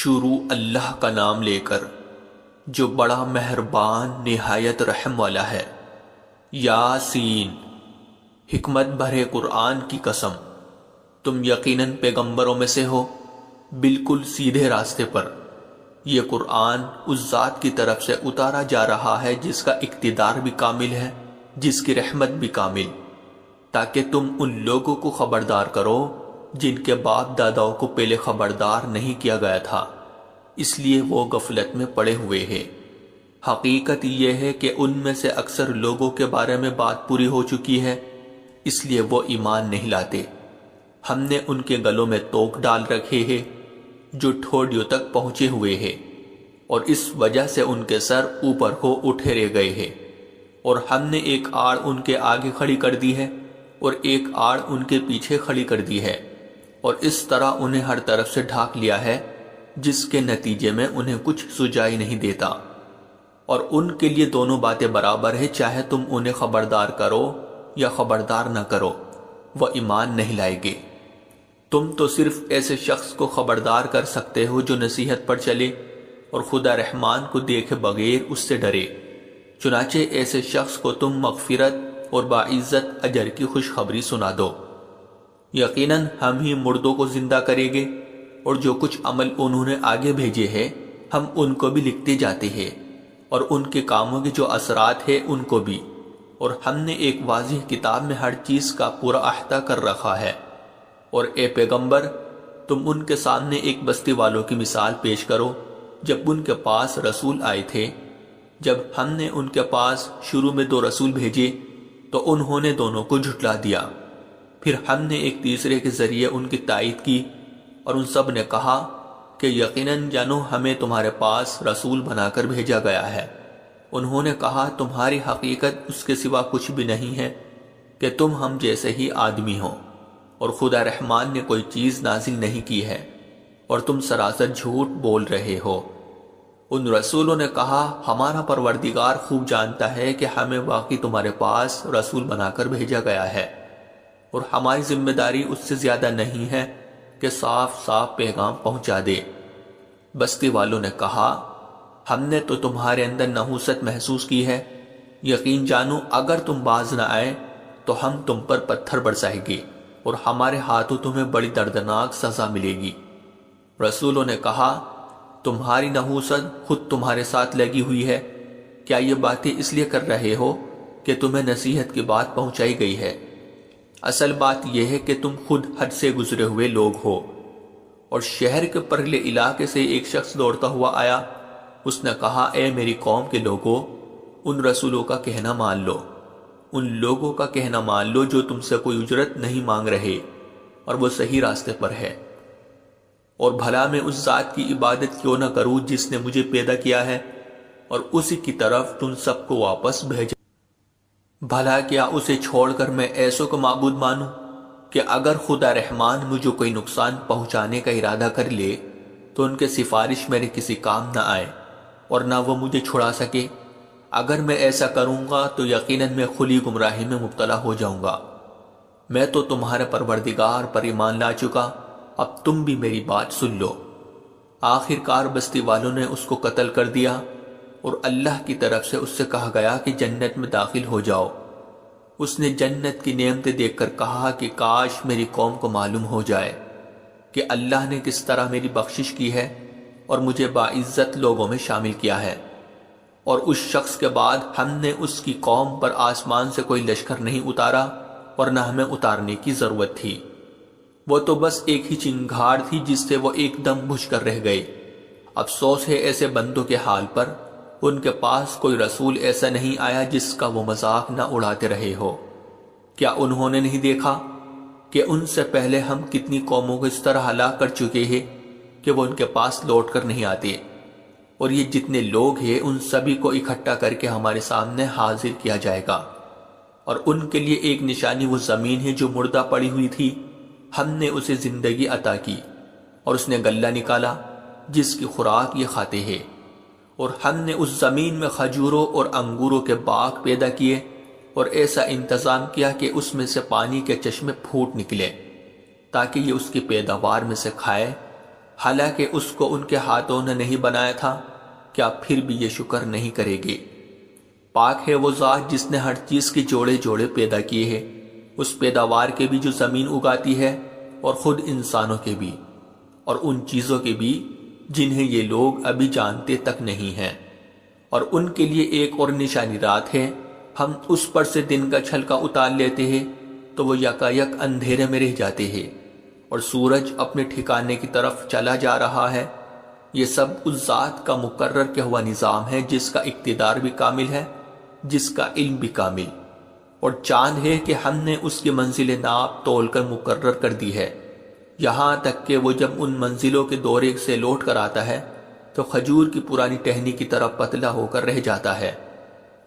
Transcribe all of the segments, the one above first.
شروع اللہ کا نام لے کر جو بڑا مہربان نہایت رحم والا ہے۔ یاسین، حکمت بھرے قرآن کی قسم، تم یقیناً پیغمبروں میں سے ہو، بالکل سیدھے راستے پر۔ یہ قرآن اس ذات کی طرف سے اتارا جا رہا ہے جس کا اقتدار بھی کامل ہے، جس کی رحمت بھی کامل، تاکہ تم ان لوگوں کو خبردار کرو جن کے باپ داداؤں کو پہلے خبردار نہیں کیا گیا تھا، اس لیے وہ غفلت میں پڑے ہوئے ہیں۔ حقیقت یہ ہے کہ ان میں سے اکثر لوگوں کے بارے میں بات پوری ہو چکی ہے، اس لیے وہ ایمان نہیں لاتے۔ ہم نے ان کے گلوں میں توق ڈال رکھے ہیں جو ٹھوڑیوں تک پہنچے ہوئے ہیں، اور اس وجہ سے ان کے سر اوپر کو اٹھے رہ گئے ہیں، اور ہم نے ایک آڑ ان کے آگے کھڑی کر دی ہے اور ایک آڑ ان کے پیچھے کھڑی کر دی ہے، اور اس طرح انہیں ہر طرف سے ڈھانک لیا ہے، جس کے نتیجے میں انہیں کچھ سجائی نہیں دیتا۔ اور ان کے لیے دونوں باتیں برابر ہیں، چاہے تم انہیں خبردار کرو یا خبردار نہ کرو، وہ ایمان نہیں لائیں گے۔ تم تو صرف ایسے شخص کو خبردار کر سکتے ہو جو نصیحت پر چلے اور خدا رحمان کو دیکھے بغیر اس سے ڈرے۔ چنانچہ ایسے شخص کو تم مغفرت اور باعزت اجر کی خوشخبری سنا دو۔ یقیناً ہم ہی مردوں کو زندہ کریں گے، اور جو کچھ عمل انہوں نے آگے بھیجے ہیں ہم ان کو بھی لکھتے جاتے ہیں، اور ان کے کاموں کے جو اثرات ہیں ان کو بھی، اور ہم نے ایک واضح کتاب میں ہر چیز کا پورا احاطہ کر رکھا ہے۔ اور اے پیغمبر، تم ان کے سامنے ایک بستی والوں کی مثال پیش کرو جب ان کے پاس رسول آئے تھے۔ جب ہم نے ان کے پاس شروع میں 2 رسول بھیجے تو انہوں نے دونوں کو جھٹلا دیا، پھر ہم نے ایک تیسرے کے ذریعے ان کی تائید کی، اور ان سب نے کہا کہ یقیناً جانو ہمیں تمہارے پاس رسول بنا کر بھیجا گیا ہے۔ انہوں نے کہا تمہاری حقیقت اس کے سوا کچھ بھی نہیں ہے کہ تم ہم جیسے ہی آدمی ہو، اور خدا رحمان نے کوئی چیز نازل نہیں کی ہے، اور تم سراسر جھوٹ بول رہے ہو۔ ان رسولوں نے کہا ہمارا پروردگار خوب جانتا ہے کہ ہمیں واقعی تمہارے پاس رسول بنا کر بھیجا گیا ہے، اور ہماری ذمہ داری اس سے زیادہ نہیں ہے کہ صاف صاف پیغام پہنچا دے۔ بستی والوں نے کہا ہم نے تو تمہارے اندر نحوست محسوس کی ہے، یقین جانو اگر تم باز نہ آئے تو ہم تم پر پتھر برسائیں گے، اور ہمارے ہاتھوں تمہیں بڑی دردناک سزا ملے گی۔ رسولوں نے کہا تمہاری نحوست خود تمہارے ساتھ لگی ہوئی ہے، کیا یہ باتیں اس لیے کر رہے ہو کہ تمہیں نصیحت کی بات پہنچائی گئی ہے؟ اصل بات یہ ہے کہ تم خود حد سے گزرے ہوئے لوگ ہو۔ اور شہر کے پرلے علاقے سے ایک شخص دوڑتا ہوا آیا، اس نے کہا اے میری قوم کے لوگوں، ان رسولوں کا کہنا مان لو، ان لوگوں کا کہنا مان لو جو تم سے کوئی اجرت نہیں مانگ رہے، اور وہ صحیح راستے پر ہے۔ اور بھلا میں اس ذات کی عبادت کیوں نہ کروں جس نے مجھے پیدا کیا ہے اور اسی کی طرف تم سب کو واپس بھیجا؟ بھلا کیا اسے چھوڑ کر میں ایسوں کو معبود مانوں کہ اگر خدا رحمان مجھے کوئی نقصان پہنچانے کا ارادہ کر لے تو ان کے سفارش میرے کسی کام نہ آئے اور نہ وہ مجھے چھڑا سکے؟ اگر میں ایسا کروں گا تو یقیناً میں کھلی گمراہی میں مبتلا ہو جاؤں گا۔ میں تو تمہارے پروردگار پر ایمان لا چکا، اب تم بھی میری بات سن لو۔ آخر کار بستی والوں نے اس کو قتل کر دیا، اور اللہ کی طرف سے اس سے کہا گیا کہ جنت میں داخل ہو جاؤ۔ اس نے جنت کی نعمتیں دیکھ کر کہا کہ کاش میری قوم کو معلوم ہو جائے کہ اللہ نے کس طرح میری بخشش کی ہے اور مجھے باعزت لوگوں میں شامل کیا ہے۔ اور اس شخص کے بعد ہم نے اس کی قوم پر آسمان سے کوئی لشکر نہیں اتارا، اور نہ ہمیں اتارنے کی ضرورت تھی۔ وہ تو بس ایک ہی چنگھاڑ تھی جس سے وہ ایک دم بجھ کر رہ گئے۔ افسوس ہے ایسے بندوں کے حال پر، ان کے پاس کوئی رسول ایسا نہیں آیا جس کا وہ مذاق نہ اڑاتے رہے ہو۔ کیا انہوں نے نہیں دیکھا کہ ان سے پہلے ہم کتنی قوموں کو اس طرح ہلاک کر چکے ہیں کہ وہ ان کے پاس لوٹ کر نہیں آتے؟ اور یہ جتنے لوگ ہیں ان سبھی کو اکٹھا کر کے ہمارے سامنے حاضر کیا جائے گا، اور ان کے لیے ایک نشانی وہ زمین ہے جو مردہ پڑی ہوئی تھی، ہم نے اسے زندگی عطا کی، اور اس نے غلہ نکالا جس کی خوراک یہ کھاتے ہیں، اور ہم نے اس زمین میں کھجوروں اور انگوروں کے باغ پیدا کیے، اور ایسا انتظام کیا کہ اس میں سے پانی کے چشمے پھوٹ نکلے تاکہ یہ اس کی پیداوار میں سے کھائے، حالانکہ اس کو ان کے ہاتھوں نے نہیں بنایا تھا، کیا پھر بھی یہ شکر نہیں کرے گے؟ پاک ہے وہ ذات جس نے ہر چیز کے جوڑے جوڑے پیدا کیے ہیں، اس پیداوار کے بھی جو زمین اگاتی ہے اور خود انسانوں کے بھی، اور ان چیزوں کے بھی جنہیں یہ لوگ ابھی جانتے تک نہیں ہیں، اور ان کے لیے ایک اور نشانی رات ہے، ہم اس پر سے دن کا چھلکا اتار لیتے ہیں تو وہ یکایک اندھیرے میں رہ جاتے ہیں، اور سورج اپنے ٹھکانے کی طرف چلا جا رہا ہے۔ یہ سب اس ذات کا مقرر کیا ہوا نظام ہے جس کا اقتدار بھی کامل ہے، جس کا علم بھی کامل، اور چاند ہے کہ ہم نے اس کی منزل ناپ تول کر مقرر کر دی ہے، یہاں تک کہ وہ جب ان منزلوں کے دورے سے لوٹ کر آتا ہے تو کھجور کی پرانی ٹہنی کی طرح پتلا ہو کر رہ جاتا ہے۔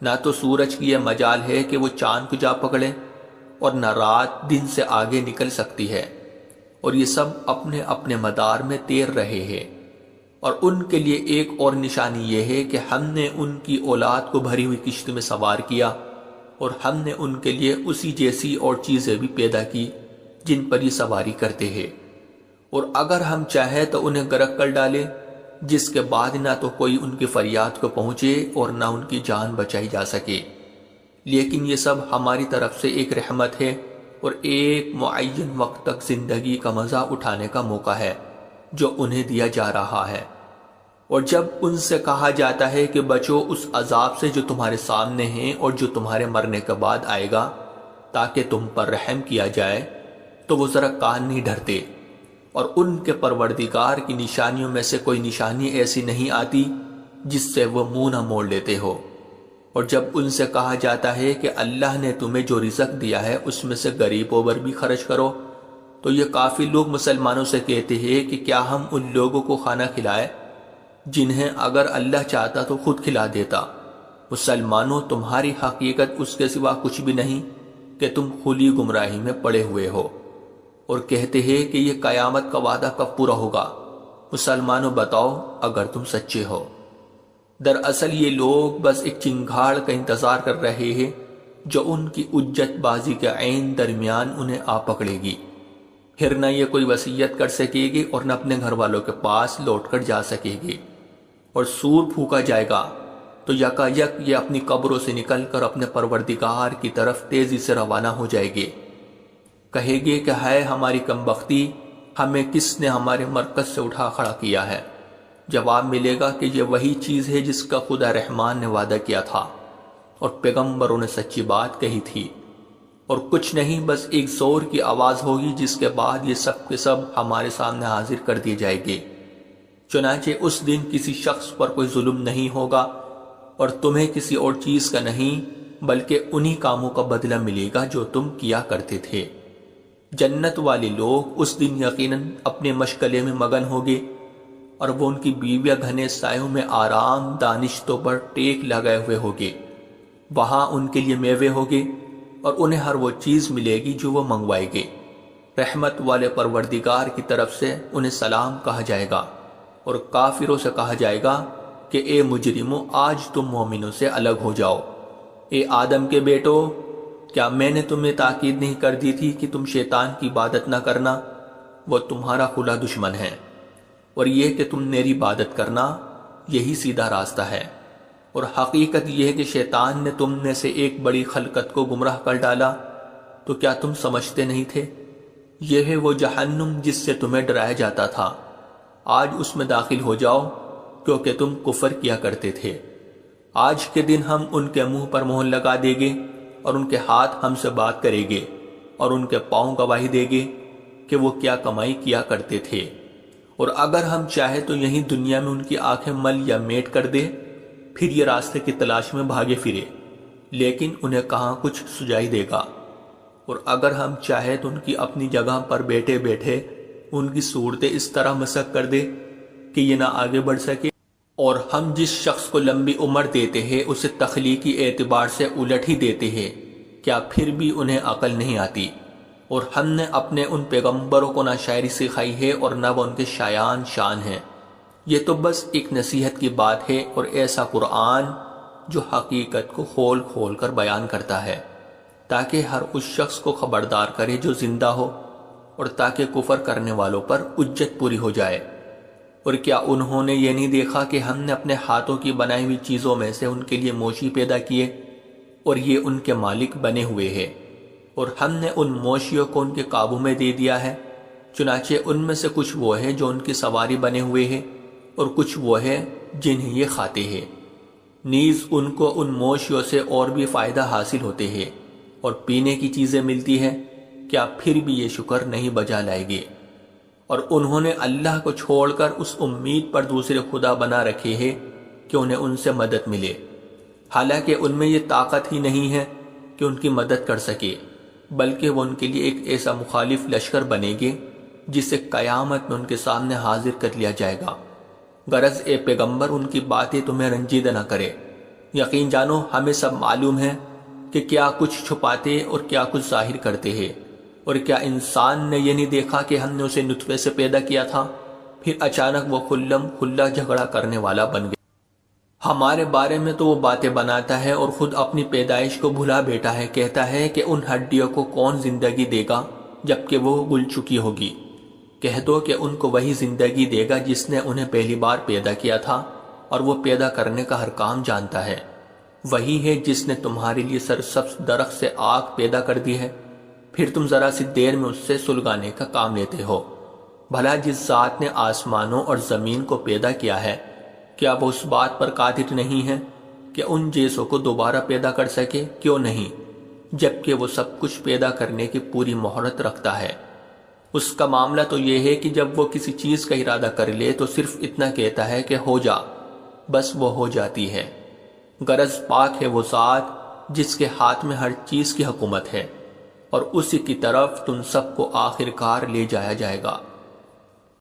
نہ تو سورج کی یہ مجال ہے کہ وہ چاند کو جا پکڑے، اور نہ رات دن سے آگے نکل سکتی ہے، اور یہ سب اپنے اپنے مدار میں تیر رہے ہیں۔ اور ان کے لیے ایک اور نشانی یہ ہے کہ ہم نے ان کی اولاد کو بھری ہوئی کشتی میں سوار کیا، اور ہم نے ان کے لیے اسی جیسی اور چیزیں بھی پیدا کی جن پر یہ سواری کرتے ہیں، اور اگر ہم چاہیں تو انہیں غرق کر ڈالے، جس کے بعد نہ تو کوئی ان کی فریاد کو پہنچے اور نہ ان کی جان بچائی جا سکے۔ لیکن یہ سب ہماری طرف سے ایک رحمت ہے اور ایک معین وقت تک زندگی کا مزہ اٹھانے کا موقع ہے جو انہیں دیا جا رہا ہے۔ اور جب ان سے کہا جاتا ہے کہ بچو اس عذاب سے جو تمہارے سامنے ہیں اور جو تمہارے مرنے کے بعد آئے گا تاکہ تم پر رحم کیا جائے، تو وہ ذرا کان نہیں ڈھرتے، اور ان کے پروردگار کی نشانیوں میں سے کوئی نشانی ایسی نہیں آتی جس سے وہ منہ نہ موڑ لیتے ہو۔ اور جب ان سے کہا جاتا ہے کہ اللہ نے تمہیں جو رزق دیا ہے اس میں سے غریبوں پر بھی خرچ کرو، تو یہ کافی لوگ مسلمانوں سے کہتے ہیں کہ کیا ہم ان لوگوں کو کھانا کھلائے جنہیں اگر اللہ چاہتا تو خود کھلا دیتا۔ مسلمانوں، تمہاری حقیقت اس کے سوا کچھ بھی نہیں کہ تم کھلی گمراہی میں پڑے ہوئے ہو، اور کہتے ہیں کہ یہ قیامت کا وعدہ کب پورا ہوگا؟ مسلمانوں بتاؤ اگر تم سچے ہو۔ دراصل یہ لوگ بس ایک چنگھاڑ کا انتظار کر رہے ہیں جو ان کی اجت بازی کے عین درمیان انہیں آ پکڑے گی، پھر نہ یہ کوئی وصیت کر سکے گی اور نہ اپنے گھر والوں کے پاس لوٹ کر جا سکے گی، اور سور پھونکا جائے گا تو یکا یک یہ اپنی قبروں سے نکل کر اپنے پروردگار کی طرف تیزی سے روانہ ہو جائے گی۔ کہے گے کہ ہے ہماری کمبختی، ہمیں کس نے ہمارے مرکز سے اٹھا کھڑا کیا ہے؟ جواب ملے گا کہ یہ وہی چیز ہے جس کا خدا رحمان نے وعدہ کیا تھا اور پیغمبروں نے سچی بات کہی تھی، اور کچھ نہیں، بس ایک زور کی آواز ہوگی جس کے بعد یہ سب کے سب ہمارے سامنے حاضر کر دیے جائے گے۔ چنانچہ اس دن کسی شخص پر کوئی ظلم نہیں ہوگا اور تمہیں کسی اور چیز کا نہیں بلکہ انہی کاموں کا بدلہ ملے گا جو تم کیا کرتے تھے۔ جنت والے لوگ اس دن یقیناً اپنے مشغلے میں مگن ہوگے، اور وہ ان کی بیویاں گھنے سایوں میں آرام دانشتوں پر ٹیک لگائے ہوئے ہوگے۔ وہاں ان کے لیے میوے ہوگے اور انہیں ہر وہ چیز ملے گی جو وہ منگوائے گے۔ رحمت والے پروردگار کی طرف سے انہیں سلام کہا جائے گا، اور کافروں سے کہا جائے گا کہ اے مجرموں، آج تم مومنوں سے الگ ہو جاؤ۔ اے آدم کے بیٹو، کیا میں نے تمہیں تاکید نہیں کر دی تھی کہ تم شیطان کی عبادت نہ کرنا؟ وہ تمہارا کھلا دشمن ہے، اور یہ کہ تم میری عبادت کرنا، یہی سیدھا راستہ ہے۔ اور حقیقت یہ ہے کہ شیطان نے تم میں سے ایک بڑی خلقت کو گمراہ کر ڈالا، تو کیا تم سمجھتے نہیں تھے؟ یہ ہے وہ جہنم جس سے تمہیں ڈرایا جاتا تھا، آج اس میں داخل ہو جاؤ کیونکہ تم کفر کیا کرتے تھے۔ آج کے دن ہم ان کے منہ پر مہر لگا دیں گے، اور ان کے ہاتھ ہم سے بات کریں گے، اور ان کے پاؤں گواہی دیں گے کہ وہ کیا کمائی کیا کرتے تھے۔ اور اگر ہم چاہیں تو یہیں دنیا میں ان کی آنکھیں مل یا میٹ کر دے، پھر یہ راستے کی تلاش میں بھاگے پھرے، لیکن انہیں کہاں کچھ سجائی دے گا۔ اور اگر ہم چاہیں تو ان کی اپنی جگہ پر بیٹھے بیٹھے ان کی صورتیں اس طرح مسخ کر دے کہ یہ نہ آگے بڑھ سکے، اور ہم جس شخص کو لمبی عمر دیتے ہیں اسے تخلیقی اعتبار سے الٹ ہی دیتے ہیں، کیا پھر بھی انہیں عقل نہیں آتی؟ اور ہم نے اپنے ان پیغمبروں کو نہ شاعری سکھائی ہے اور نہ وہ ان کے شایان شان ہیں۔ یہ تو بس ایک نصیحت کی بات ہے، اور ایسا قرآن جو حقیقت کو کھول کھول کر بیان کرتا ہے تاکہ ہر اس شخص کو خبردار کرے جو زندہ ہو، اور تاکہ کفر کرنے والوں پر حجت پوری ہو جائے۔ اور کیا انہوں نے یہ نہیں دیکھا کہ ہم نے اپنے ہاتھوں کی بنائی ہوئی چیزوں میں سے ان کے لیے موشی پیدا کیے اور یہ ان کے مالک بنے ہوئے ہیں، اور ہم نے ان موشیوں کو ان کے قابو میں دے دیا ہے، چنانچہ ان میں سے کچھ وہ ہے جو ان کی سواری بنے ہوئے ہیں اور کچھ وہ ہے جنہیں یہ کھاتے ہیں۔ نیز ان کو ان موشیوں سے اور بھی فائدہ حاصل ہوتے ہیں اور پینے کی چیزیں ملتی ہیں، کیا پھر بھی یہ شکر نہیں بجا لائے گے؟ اور انہوں نے اللہ کو چھوڑ کر اس امید پر دوسرے خدا بنا رکھے ہیں کہ انہیں ان سے مدد ملے، حالانکہ ان میں یہ طاقت ہی نہیں ہے کہ ان کی مدد کر سکے، بلکہ وہ ان کے لیے ایک ایسا مخالف لشکر بنے گے جسے قیامت میں ان کے سامنے حاضر کر لیا جائے گا۔ غرض اے پیغمبر ان کی باتیں تمہیں رنجیدہ نہ کرے، یقین جانو ہمیں سب معلوم ہے کہ کیا کچھ چھپاتے اور کیا کچھ ظاہر کرتے ہیں۔ اور کیا انسان نے یہ نہیں دیکھا کہ ہم نے اسے نطفے سے پیدا کیا تھا، پھر اچانک وہ کھلم کھلا جھگڑا کرنے والا بن گیا؟ ہمارے بارے میں تو وہ باتیں بناتا ہے اور خود اپنی پیدائش کو بھلا بیٹھا ہے، کہتا ہے کہ ان ہڈیوں کو کون زندگی دے گا جبکہ وہ گل چکی ہوگی؟ کہہ دو کہ ان کو وہی زندگی دے گا جس نے انہیں پہلی بار پیدا کیا تھا، اور وہ پیدا کرنے کا ہر کام جانتا ہے۔ وہی ہے جس نے تمہارے لیے سرسبز درخت سے آگ پیدا کر دی ہے، پھر تم ذرا سی دیر میں اس سے سلگانے کا کام لیتے ہو۔ بھلا جس ذات نے آسمانوں اور زمین کو پیدا کیا ہے، کیا وہ اس بات پر قادر نہیں ہے کہ ان جیسوں کو دوبارہ پیدا کر سکے؟ کیوں نہیں، جبکہ وہ سب کچھ پیدا کرنے کی پوری مہارت رکھتا ہے۔ اس کا معاملہ تو یہ ہے کہ جب وہ کسی چیز کا ارادہ کر لے تو صرف اتنا کہتا ہے کہ ہو جا، بس وہ ہو جاتی ہے۔ غرض پاک ہے وہ ذات جس کے ہاتھ میں ہر چیز کی حکومت ہے، اور اسی کی طرف تم سب کو آخر کار لے جایا جائے گا۔